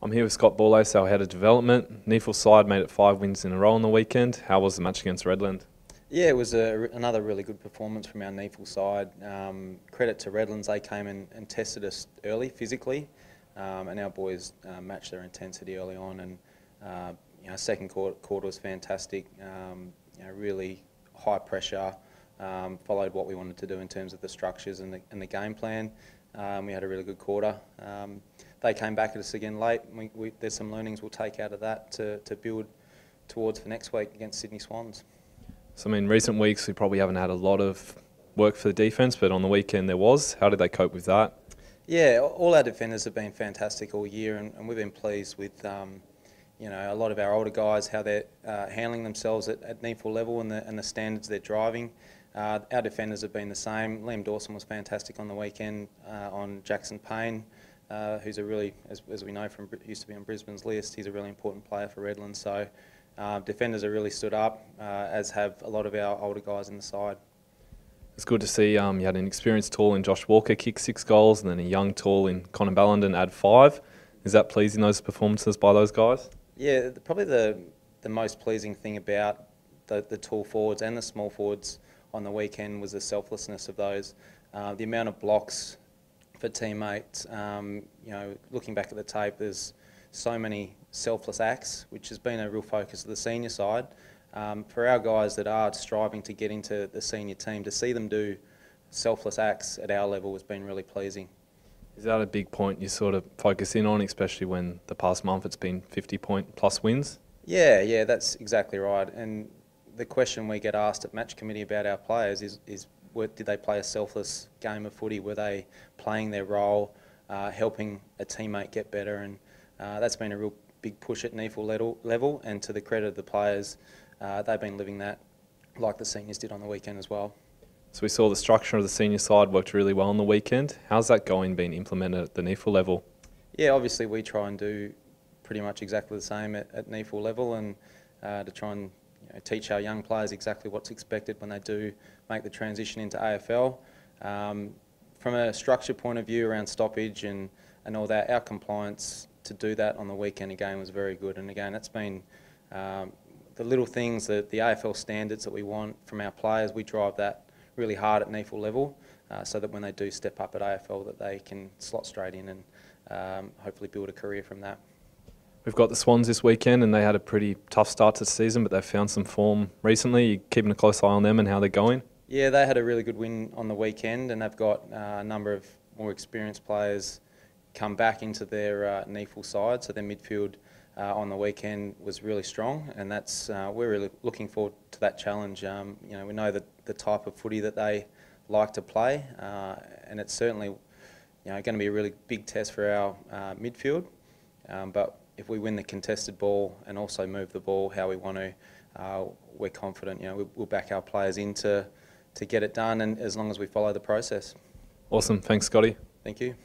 I'm here with Scott Borlace, our head of development. NEAFL side made it 5 wins in a row on the weekend. How was the match against Redland? Yeah, it was another really good performance from our NEAFL side. Credit to Redlands, they came and tested us early physically, and our boys matched their intensity early on. And second quarter was fantastic. Really high pressure. Followed what we wanted to do in terms of the structures and the game plan. We had a really good quarter. They came back at us again late. There's some learnings we'll take out of that to build towards for next week against Sydney Swans. So, in recent weeks, we probably haven't had a lot of work for the defence, but on the weekend there was. How did they cope with that? Yeah, all our defenders have been fantastic all year, and we've been pleased with a lot of our older guys, how they're handling themselves at NEAFL level and the standards they're driving. Our defenders have been the same. Liam Dawson was fantastic on the weekend on Jackson Payne, who's a really, as we know from used to be on Brisbane's list, he's a really important player for Redlands. So defenders have really stood up, as have a lot of our older guys in the side. It's good to see you had an experienced tall in Josh Walker kick 6 goals and then a young tall in Connor Ballenden add 5. Is that pleasing, those performances by those guys? Yeah, probably the most pleasing thing about the tall forwards and the small forwards on the weekend was the selflessness of those. The amount of blocks for teammates, looking back at the tape, there's so many selfless acts, which has been a real focus of the senior side. For our guys that are striving to get into the senior team, to see them do selfless acts at our level has been really pleasing. Is that a big point you sort of focus in on, especially when the past month it's been 50-point plus wins? Yeah, that's exactly right. And the question we get asked at match committee about our players is did they play a selfless game of footy? Were they playing their role, helping a teammate get better? And that's been a real big push at NEAFL level. And to the credit of the players, they've been living that like the seniors did on the weekend as well. So we saw the structure of the senior side worked really well on the weekend. How's that going, being implemented at the NEAFL level? Yeah, obviously we try and do pretty much exactly the same at NEAFL level, and to try and teach our young players exactly what's expected when they do make the transition into AFL. From a structure point of view around stoppage and all that, our compliance to do that on the weekend again was very good. And again, that's been the little things, the AFL standards that we want from our players. We drive that really hard at NEAFL level, so that when they do step up at AFL that they can slot straight in and hopefully build a career from that. We've got the Swans this weekend and they had a pretty tough start to the season, but they've found some form recently. You're keeping a close eye on them and how they're going? Yeah, they had a really good win on the weekend, and they've got a number of more experienced players come back into their NEAFL side, so their midfield on the weekend was really strong, and that's we're really looking forward to that challenge. We know that the type of footy that they like to play, and it's certainly going to be a really big test for our midfield. But if we win the contested ball and also move the ball how we want to, we're confident. We'll back our players in to get it done, and as long as we follow the process. Awesome, thanks Scotty. Thank you.